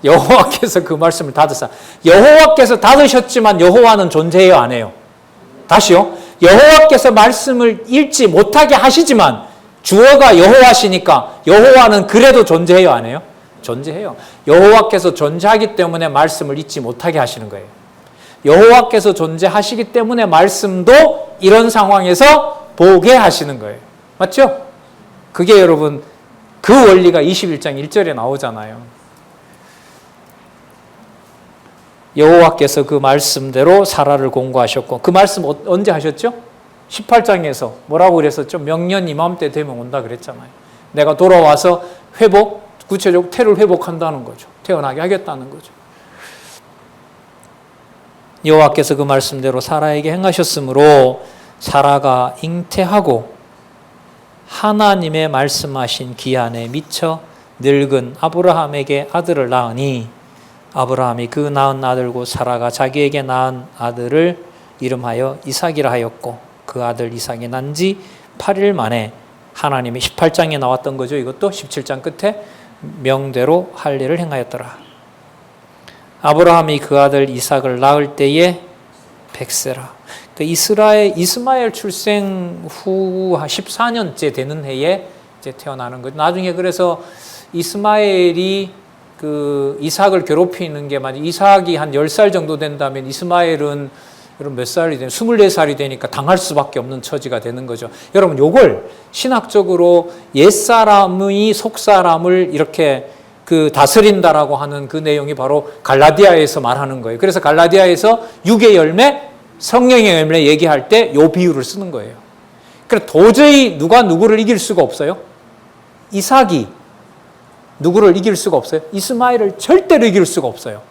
여호와께서 그 말씀을 닫으사. 여호와께서 닫으셨지만 여호와는 존재해요, 안 해요? 다시요. 여호와께서 말씀을 읽지 못하게 하시지만 주어가 여호와시니까 여호와는 그래도 존재해요, 안 해요? 존재해요. 여호와께서 존재하기 때문에 말씀을 잊지 못하게 하시는 거예요. 여호와께서 존재하시기 때문에 말씀도 이런 상황에서 보게 하시는 거예요. 맞죠? 그게 여러분 그 원리가 21장 1절에 나오잖아요. 여호와께서 그 말씀대로 사라를 공고하셨고 그 말씀 언제 하셨죠? 18장에서 뭐라고 그랬었죠? 명년 이맘때 되면 온다 그랬잖아요. 내가 돌아와서 구체적으로 태를 회복한다는 거죠. 태어나게 하겠다는 거죠. 여호와께서 그 말씀대로 사라에게 행하셨으므로 사라가 잉태하고 하나님의 말씀하신 기한에 미쳐 늙은 아브라함에게 아들을 낳으니 아브라함이 그 낳은 아들고 사라가 자기에게 낳은 아들을 이름하여 이삭이라 하였고 그 아들 이삭이 난 지 8일 만에 하나님이 18장에 나왔던 거죠. 이것도 17장 끝에 명대로 할 일을 행하였더라. 아브라함이 그 아들 이삭을 낳을 때에 백세라. 이스마엘 출생 후 14년째 되는 해에 이제 태어나는 거죠. 나중에 그래서 이스마엘이 그 이삭을 괴롭히는 게 만약 이삭이 한 10살 정도 된다면 이스마엘은 여러분 몇 살이 되면 24살이 되니까 당할 수밖에 없는 처지가 되는 거죠. 여러분 요걸 신학적으로 옛사람의 속사람을 이렇게 그 다스린다라고 하는 그 내용이 바로 갈라디아에서 말하는 거예요. 그래서 갈라디아에서 육의 열매, 성령의 열매 얘기할 때 요 비유를 쓰는 거예요. 그래서 도저히 누가 누구를 이길 수가 없어요. 이삭이 누구를 이길 수가 없어요. 이스마엘을 절대로 이길 수가 없어요.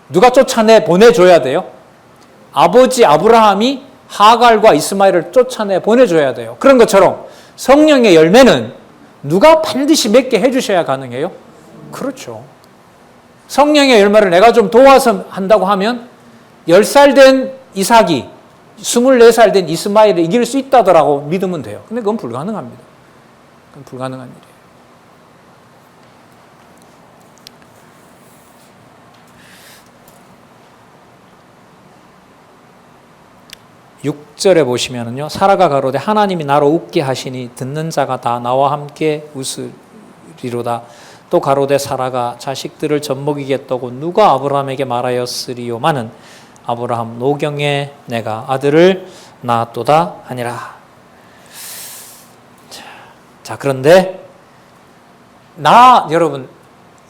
누가 쫓아내 보내줘야 돼요. 아버지 아브라함이 하갈과 이스마엘을 쫓아내 보내줘야 돼요. 그런 것처럼 성령의 열매는 누가 반드시 맺게 해주셔야 가능해요. 그렇죠. 성령의 열매를 내가 좀 도와서 한다고 하면 10살 된 이삭이 24살 된 이스마엘을 이길 수 있다더라고 믿으면 돼요. 근데 그건 불가능합니다. 그건 불가능한 일이에요. 6절에 보시면은요, 사라가 가로되 하나님이 나로 웃게 하시니 듣는 자가 다 나와 함께 웃으리로다. 또 가로되 사라가 자식들을 젖먹이겠다고 누가 아브라함에게 말하였으리요마는 아브라함 노경에 내가 아들을 낳았도다 하니라. 자, 그런데 여러분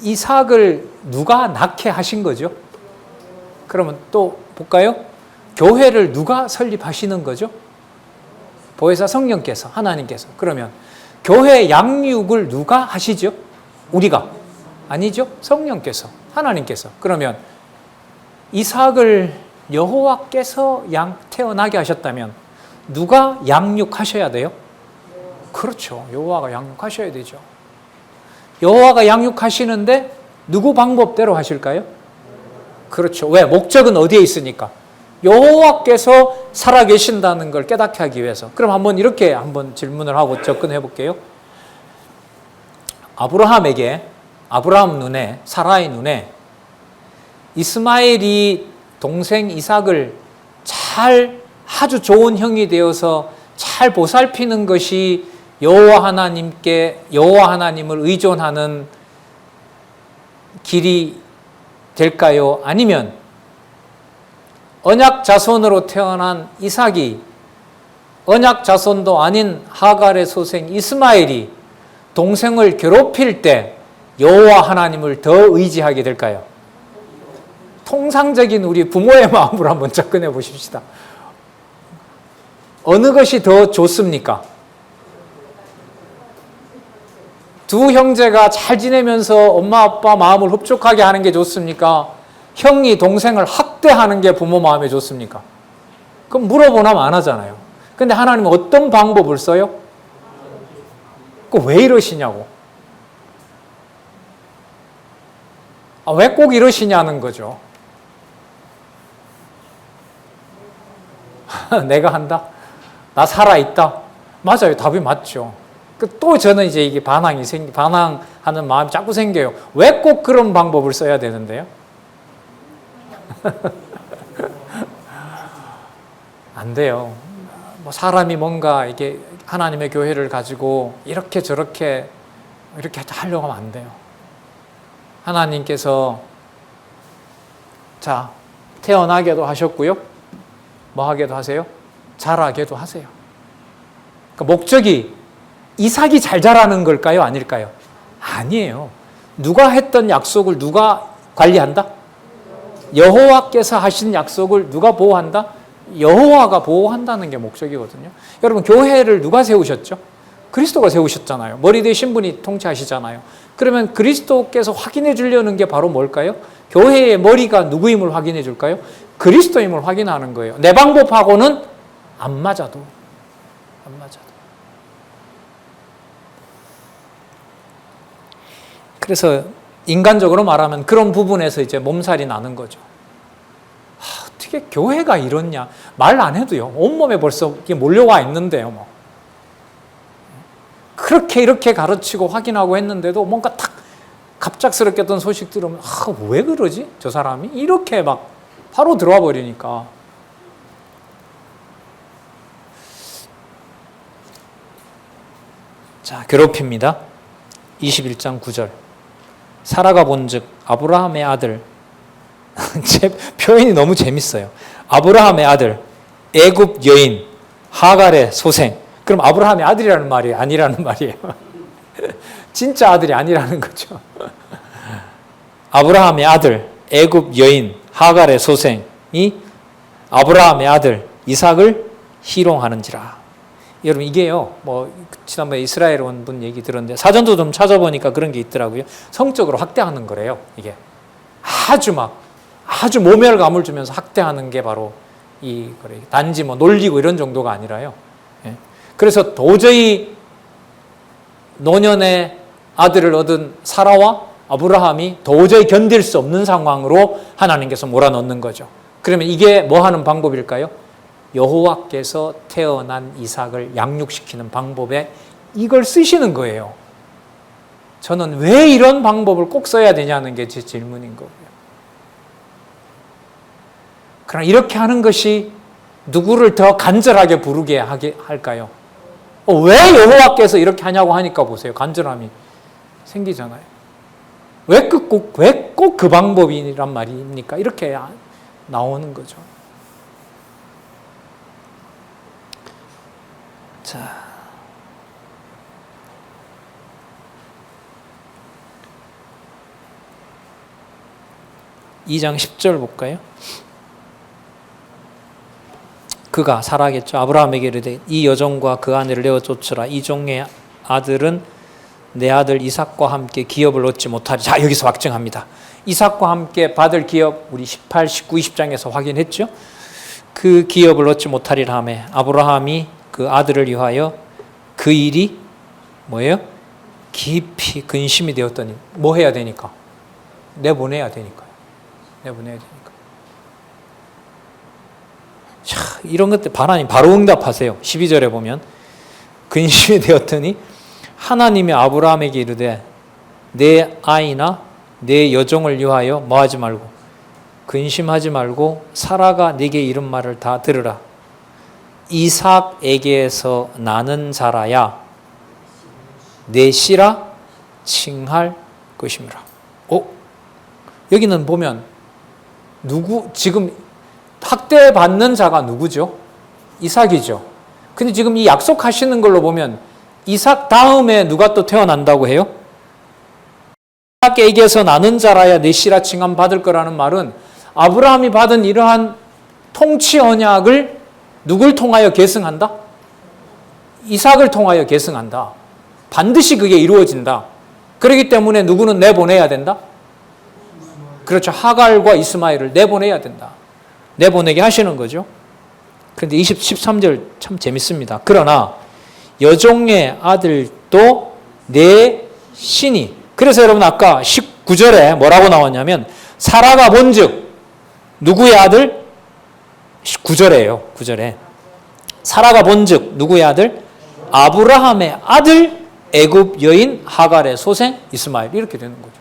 이삭을 누가 낳게 하신 거죠? 그러면 또 볼까요? 교회를 누가 설립하시는 거죠? 보혜사 성령께서, 하나님께서. 그러면 교회 양육을 누가 하시죠? 우리가. 아니죠? 성령께서, 하나님께서. 그러면 이삭을 여호와께서 태어나게 하셨다면 누가 양육하셔야 돼요? 그렇죠. 여호와가 양육하셔야 되죠. 여호와가 양육하시는데 누구 방법대로 하실까요? 그렇죠. 왜? 목적은 어디에 있으니까? 여호와께서 살아계신다는 걸 깨닫게 하기 위해서. 그럼 이렇게 한번 질문을 하고 접근해 볼게요. 아브라함 눈에, 사라의 눈에 이스마엘이 동생 이삭을 아주 좋은 형이 되어서 잘 보살피는 것이 여호와 하나님을 의존하는 길이 될까요? 아니면 언약 자손으로 태어난 이삭이 언약 자손도 아닌 하갈의 소생 이스마엘이 동생을 괴롭힐 때 여호와 하나님을 더 의지하게 될까요? 통상적인 우리 부모의 마음으로 한번 접근해 보십시다. 어느 것이 더 좋습니까? 두 형제가 잘 지내면서 엄마 아빠 마음을 흡족하게 하는 게 좋습니까? 형이 동생을 학대하는 게 부모 마음에 좋습니까? 그럼 물어보면 안 하잖아요. 근데 하나님은 어떤 방법을 써요? 왜 이러시냐고. 왜 꼭 이러시냐는 거죠. 내가 한다? 나 살아있다? 맞아요. 답이 맞죠. 또 저는 이제 이게 반항하는 마음이 자꾸 생겨요. 왜 꼭 그런 방법을 써야 되는데요? 안 돼요. 사람이 뭔가 이게 하나님의 교회를 가지고 이렇게 저렇게 이렇게 하려고 하면 안 돼요. 하나님께서 태어나게도 하셨고요. 뭐 하게도 하세요? 자라게도 하세요. 그러니까 목적이 이삭이 잘 자라는 걸까요? 아닐까요? 아니에요. 누가 했던 약속을 누가 관리한다? 여호와께서 하신 약속을 누가 보호한다? 여호와가 보호한다는 게 목적이거든요. 여러분, 교회를 누가 세우셨죠? 그리스도가 세우셨잖아요. 머리 되신 분이 통치하시잖아요. 그러면 그리스도께서 확인해 주려는 게 바로 뭘까요? 교회의 머리가 누구임을 확인해 줄까요? 그리스도임을 확인하는 거예요. 내 방법하고는 안 맞아도. 그래서 인간적으로 말하면 그런 부분에서 이제 몸살이 나는 거죠. 어떻게 교회가 이렇냐? 말 안 해도요. 온몸에 벌써 이게 몰려와 있는데요. 그렇게 이렇게 가르치고 확인하고 했는데도 뭔가 탁 갑작스럽게 어떤 소식 들으면 왜 그러지? 저 사람이? 이렇게 막 바로 들어와 버리니까. 자, 괴롭힙니다. 21장 9절. 사라가 본즉 아브라함의 아들 표현이 너무 재밌어요. 아브라함의 아들 애굽 여인 하갈의 소생. 그럼 아브라함의 아들이라는 말이 아니라는 말이에요. 진짜 아들이 아니라는 거죠. 아브라함의 아들 애굽 여인 하갈의 소생이 아브라함의 아들 이삭을 희롱하는지라. 여러분 이게요. 뭐 지난번에 이스라엘 온 분 얘기 들었는데 사전도 좀 찾아보니까 그런 게 있더라고요. 성적으로 학대하는 거래요. 이게 아주 모멸감을 주면서 학대하는 게 바로 이 거래. 단지 뭐 놀리고 이런 정도가 아니라요. 예. 그래서 도저히 노년의 아들을 얻은 사라와 아브라함이 도저히 견딜 수 없는 상황으로 하나님께서 몰아넣는 거죠. 그러면 이게 뭐 하는 방법일까요? 여호와께서 태어난 이삭을 양육시키는 방법에 이걸 쓰시는 거예요. 저는 왜 이런 방법을 꼭 써야 되냐는 게 제 질문인 거고요. 그러나 이렇게 하는 것이 누구를 더 간절하게 부르게 할까요? 왜 여호와께서 이렇게 하냐고 하니까 보세요. 간절함이 생기잖아요. 왜 꼭 그 방법이란 말입니까? 이렇게 나오는 거죠. 자, (2장 10절) 볼까요? 그가 사라겠죠. 아브라함에게 이르되 이 여종과 그 아내를 내어 쫓으라. 이 종의 아들은 내 아들 이삭과 함께 기업을 얻지 못하리. 자, 여기서 확증합니다. 이삭과 함께 받을 기업 우리 18, 19, 20장에서 확인했죠. 그 기업을 얻지 못하리라 하며 아브라함이 그 아들을 위하여 그 일이 뭐예요? 깊이 근심이 되었더니 뭐 해야 되니까? 내보내야 되니까요. 내보내야 되니까. 자, 이런 것들 하나님 바로 응답하세요. 12절에 보면 근심이 되었더니 하나님이 아브라함에게 이르되 내 아이나 내 여종을 위하여 뭐하지 말고 근심하지 말고 사라가 네게 이른 말을 다 들으라. 이삭에게서 나는 자라야 내 씨라 칭할 것이므라. 여기는 보면 지금 학대받는 자가 누구죠? 이삭이죠. 근데 지금 이 약속하시는 걸로 보면 이삭 다음에 누가 또 태어난다고 해요? 이삭에게서 나는 자라야 내 씨라 칭함 받을 거라는 말은 아브라함이 받은 이러한 통치 언약을 누굴 통하여 계승한다? 이삭을 통하여 계승한다. 반드시 그게 이루어진다. 그렇기 때문에 누구는 내보내야 된다? 그렇죠. 하갈과 이스마엘을 내보내야 된다. 내보내게 하시는 거죠. 그런데 13절 참 재밌습니다. 그러나 여종의 아들도 내 신이. 그래서 여러분 아까 19절에 뭐라고 나왔냐면 사라가 본즉 누구의 아들? 9절에요. 9절에 사라가 본즉 누구의 아들? 아브라함의 아들 애굽 여인 하갈의 소생 이스마엘. 이렇게 되는 거죠.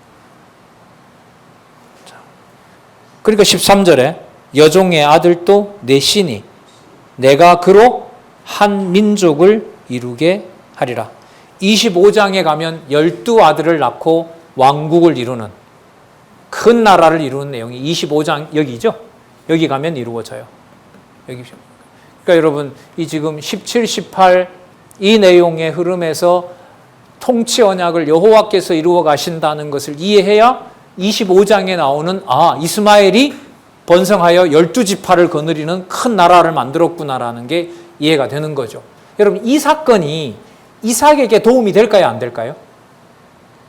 그러니까 13절에 여종의 아들도 내 신이 내가 그로 한 민족을 이루게 하리라. 25장에 가면 12아들을 낳고 왕국을 이루는 큰 나라를 이루는 내용이 25장 여기죠. 여기 가면 이루어져요. 여기. 그러니까 여러분 이 지금 17, 18 이 내용의 흐름에서 통치 언약을 여호와께서 이루어 가신다는 것을 이해해야 25장에 나오는 이스마엘이 번성하여 12지파를 거느리는 큰 나라를 만들었구나라는 게 이해가 되는 거죠. 여러분 이 사건이 이삭에게 도움이 될까요? 안 될까요?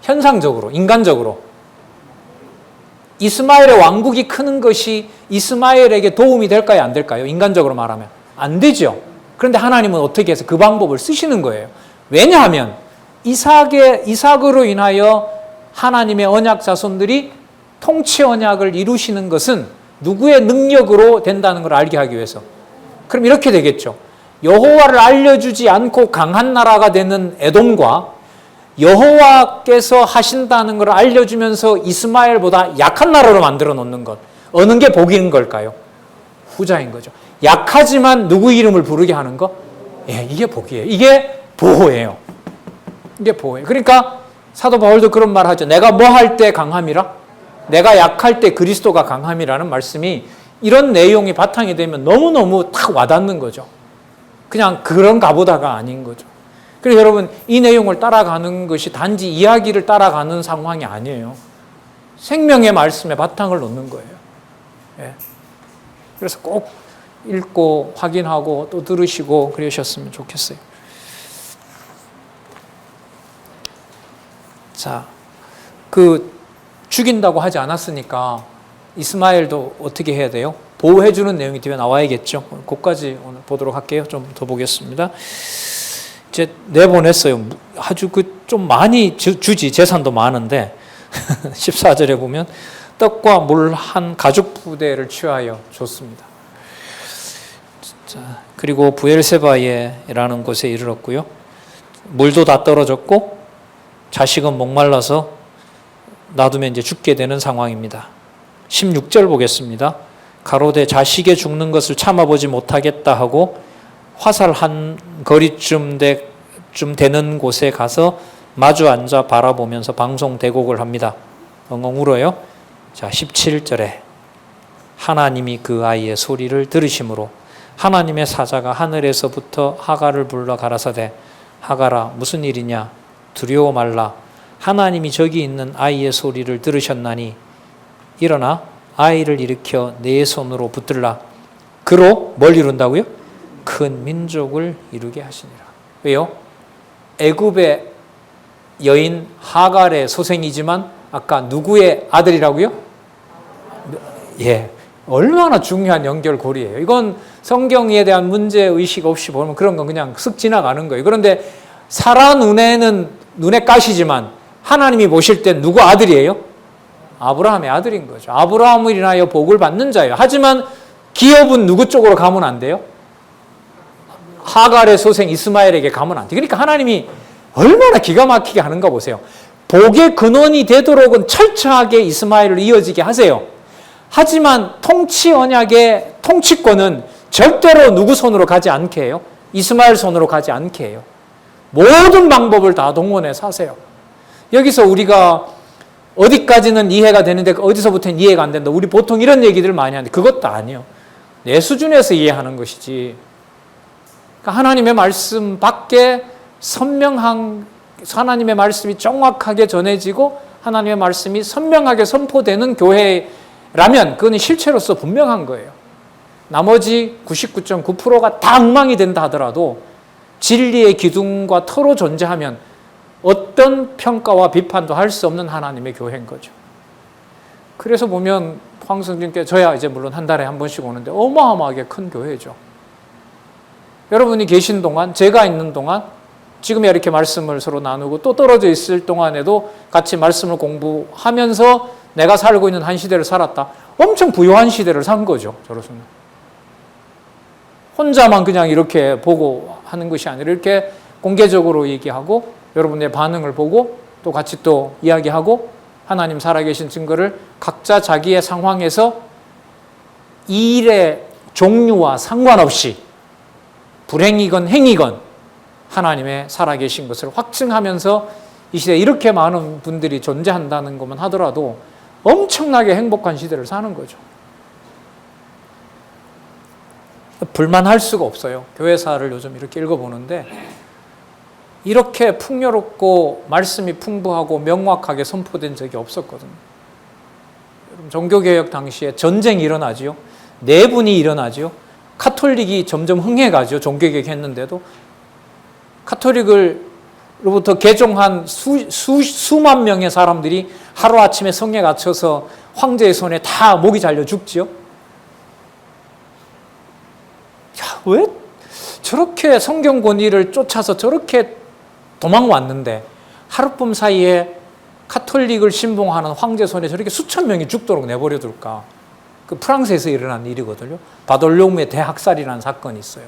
현상적으로, 인간적으로. 이스마엘의 왕국이 크는 것이 이스마엘에게 도움이 될까요? 안 될까요? 인간적으로 말하면. 안 되죠. 그런데 하나님은 어떻게 해서 그 방법을 쓰시는 거예요. 왜냐하면 이삭으로 인하여 하나님의 언약 자손들이 통치 언약을 이루시는 것은 누구의 능력으로 된다는 걸 알게 하기 위해서. 그럼 이렇게 되겠죠. 여호와를 알려주지 않고 강한 나라가 되는 에돔과 여호와께서 하신다는 걸 알려주면서 이스마엘보다 약한 나라로 만들어 놓는 것. 어느 게 복인 걸까요? 후자인 거죠. 약하지만 누구 이름을 부르게 하는 거? 예, 이게 복이에요. 이게 보호예요. 이게 보호예요. 그러니까 사도 바울도 그런 말 하죠. 내가 뭐 할 때 강함이라? 내가 약할 때 그리스도가 강함이라는 말씀이 이런 내용이 바탕이 되면 너무너무 딱 와닿는 거죠. 그냥 그런가 보다가 아닌 거죠. 그래서 여러분, 이 내용을 따라가는 것이 단지 이야기를 따라가는 상황이 아니에요. 생명의 말씀에 바탕을 놓는 거예요. 예. 그래서 꼭 읽고 확인하고 또 들으시고 그러셨으면 좋겠어요. 자, 죽인다고 하지 않았으니까 이스마엘도 어떻게 해야 돼요? 보호해주는 내용이 뒤에 나와야겠죠. 그것까지 오늘 보도록 할게요. 좀 더 보겠습니다. 이제 내보냈어요. 아주 좀 많이 주지, 재산도 많은데 14절에 보면 떡과 물 한 가죽 부대를 취하여 줬습니다. 자, 그리고 부엘세바에라는 곳에 이르렀고요. 물도 다 떨어졌고 자식은 목말라서 놔두면 이제 죽게 되는 상황입니다. 16절 보겠습니다. 가로되 자식의 죽는 것을 참아보지 못하겠다 하고 화살 한 거리쯤 되는 곳에 가서 마주 앉아 바라보면서 방송 대곡을 합니다. 엉엉 울어요. 자, 17절에 하나님이 그 아이의 소리를 들으심으로 하나님의 사자가 하늘에서부터 하갈을 불러 가라사대 하갈아 무슨 일이냐 두려워 말라 하나님이 저기 있는 아이의 소리를 들으셨나니 일어나 아이를 일으켜 내 손으로 붙들라. 그로 뭘 이룬다고요? 큰 민족을 이루게 하시니라. 왜요? 애굽의 여인 하갈의 소생이지만 아까 누구의 아들이라고요? 예, 얼마나 중요한 연결고리예요. 이건 성경에 대한 문제의식 없이 보면 그런 건 그냥 쓱 지나가는 거예요. 그런데 사라 눈에는 눈에 가시지만 하나님이 보실 땐 누구 아들이에요? 아브라함의 아들인 거죠. 아브라함을 인하여 복을 받는 자예요. 하지만 기업은 누구 쪽으로 가면 안 돼요? 하갈의 소생 이스마엘에게 가면 안 돼요. 그러니까 하나님이 얼마나 기가 막히게 하는가 보세요. 복의 근원이 되도록은 철저하게 이스마엘을 이어지게 하세요. 하지만 통치 언약의 통치권은 절대로 누구 손으로 가지 않게 해요? 이스마엘 손으로 가지 않게 해요. 모든 방법을 다 동원해서 하세요. 여기서 우리가 어디까지는 이해가 되는데 어디서부터는 이해가 안 된다. 우리 보통 이런 얘기들 많이 하는데 그것도 아니에요. 내 수준에서 이해하는 것이지. 그러니까 하나님의 말씀 밖에 선명한 하나님의 말씀이 정확하게 전해지고 하나님의 말씀이 선명하게 선포되는 교회라면 그건 실체로서 분명한 거예요. 나머지 99.9%가 다 엉망이 된다 하더라도 진리의 기둥과 터로 존재하면 어떤 평가와 비판도 할 수 없는 하나님의 교회인 거죠. 그래서 보면 황성진께 저야 이제 물론 한 달에 한 번씩 오는데 어마어마하게 큰 교회죠. 여러분이 계신 동안, 제가 있는 동안, 지금 이렇게 말씀을 서로 나누고 또 떨어져 있을 동안에도 같이 말씀을 공부하면서 내가 살고 있는 한 시대를 살았다. 엄청 부유한 시대를 산 거죠. 저로서는. 혼자만 그냥 이렇게 보고 하는 것이 아니라 이렇게 공개적으로 얘기하고 여러분의 반응을 보고 또 같이 또 이야기하고 하나님 살아계신 증거를 각자 자기의 상황에서 이 일의 종류와 상관없이 불행이건 행이건 하나님의 살아계신 것을 확증하면서 이 시대에 이렇게 많은 분들이 존재한다는 것만 하더라도 엄청나게 행복한 시대를 사는 거죠. 불만할 수가 없어요. 교회사를 요즘 이렇게 읽어보는데 이렇게 풍요롭고 말씀이 풍부하고 명확하게 선포된 적이 없었거든요. 종교개혁 당시에 전쟁이 일어나지요. 내분이 일어나지요. 카톨릭이 점점 흥해가죠. 종교개혁 했는데도. 카톨릭으로부터 개종한 수만 명의 사람들이 하루아침에 성에 갇혀서 황제의 손에 다 목이 잘려 죽지요. 야, 왜 저렇게 성경 권위를 쫓아서 저렇게 도망왔는데 하룻밤 사이에 카톨릭을 신봉하는 황제 손에 저렇게 수천 명이 죽도록 내버려 둘까? 그 프랑스에서 일어난 일이거든요. 바돌룡의 대학살이라는 사건이 있어요.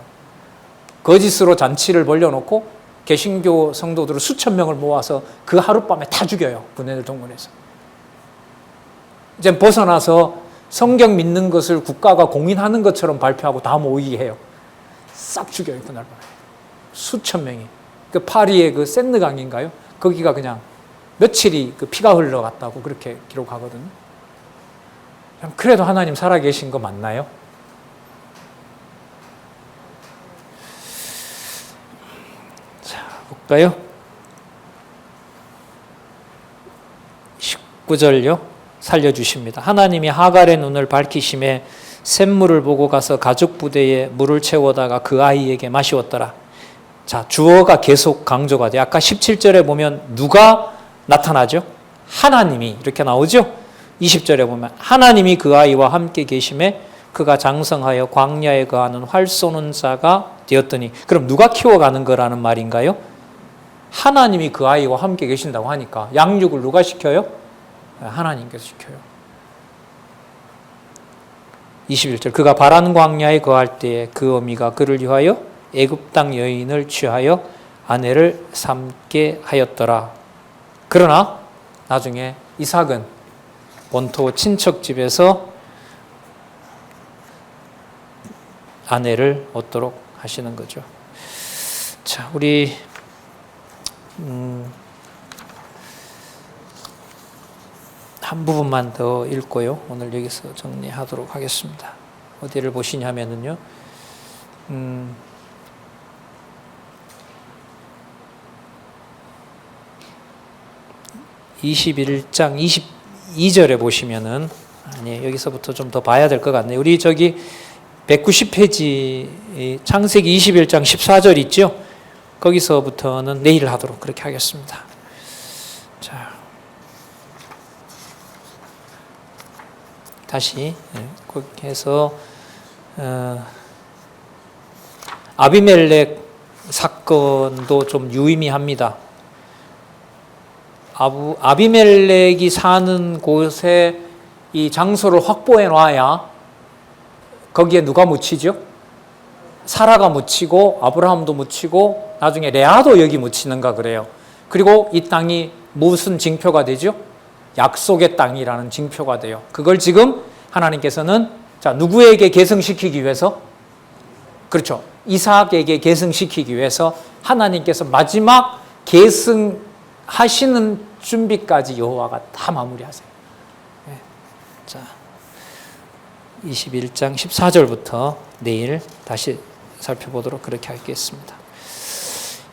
거짓으로 잔치를 벌려놓고 개신교 성도들을 수천 명을 모아서 그 하룻밤에 다 죽여요. 군인을 동원해서. 이제 벗어나서 성경 믿는 것을 국가가 공인하는 것처럼 발표하고 다 모이게 해요. 싹 죽여요. 그날 밤에. 수천 명이. 그 파리의 그 센느강인가요? 거기가 그냥 며칠이 그 피가 흘러갔다고 그렇게 기록하거든요. 그래도 하나님 살아계신 거 맞나요? 자, 볼까요? 19절요. 살려주십니다. 하나님이 하갈의 눈을 밝히심에 샘물을 보고 가서 가죽 부대에 물을 채우다가 그 아이에게 마시웠더라. 자, 주어가 계속 강조가 돼요. 아까 17절에 보면 누가 나타나죠? 하나님이 이렇게 나오죠? 20절에 보면 하나님이 그 아이와 함께 계심에 그가 장성하여 광야에 거하는 활 쏘는 자가 되었더니, 그럼 누가 키워가는 거라는 말인가요? 하나님이 그 아이와 함께 계신다고 하니까 양육을 누가 시켜요? 하나님께서 시켜요. 21절 그가 바란 광야에 거할 때에 그 어미가 그를 위하여 애굽 땅 여인을 취하여 아내를 삼게 하였더라. 그러나 나중에 이삭은 본토 친척 집에서 아내를 얻도록 하시는 거죠. 자, 우리 한 부분만 더 읽고요. 오늘 여기서 정리하도록 하겠습니다. 어디를 보시냐면요. 21장 22절에 보시면은, 아니, 여기서부터 좀 더 봐야 될 것 같네요. 우리 저기 190페이지 창세기 21장 14절 있죠? 거기서부터는 내일 하도록 그렇게 하겠습니다. 자, 다시 그렇게 해서 아비멜렉 사건도 좀 유의미합니다. 아비멜렉이 사는 곳에 이 장소를 확보해 놔야 거기에 누가 묻히죠? 사라가 묻히고 아브라함도 묻히고 나중에 레아도 여기 묻히는가 그래요. 그리고 이 땅이 무슨 징표가 되죠? 약속의 땅이라는 징표가 돼요. 그걸 지금 하나님께서는 자, 누구에게 계승시키기 위해서? 그렇죠. 이삭에게 계승시키기 위해서 하나님께서 마지막 계승하시는 준비까지 여호와가 다 마무리하세요. 네. 자, 21장 14절부터 내일 다시 살펴보도록 그렇게 하겠습니다.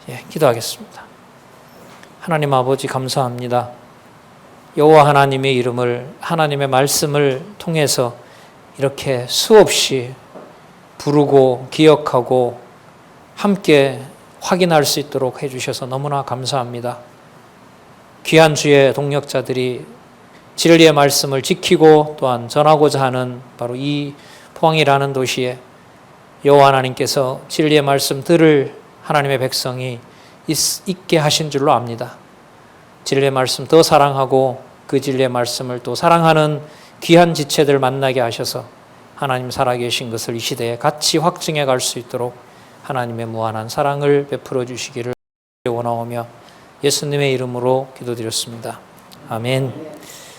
예, 기도하겠습니다. 하나님 아버지 감사합니다. 여호와 하나님의 이름을, 하나님의 말씀을 통해서 이렇게 수없이 부르고 기억하고 함께 확인할 수 있도록 해주셔서 너무나 감사합니다. 귀한 주의 동역자들이 진리의 말씀을 지키고 또한 전하고자 하는 바로 이 포항이라는 도시에 여호와 하나님께서 진리의 말씀 들을 하나님의 백성이 있게 하신 줄로 압니다. 진리의 말씀 더 사랑하고 그 진리의 말씀을 또 사랑하는 귀한 지체들 만나게 하셔서 하나님 살아계신 것을 이 시대에 같이 확증해 갈 수 있도록 하나님의 무한한 사랑을 베풀어 주시기를 원하오며 예수님의 이름으로 기도드렸습니다. 아멘.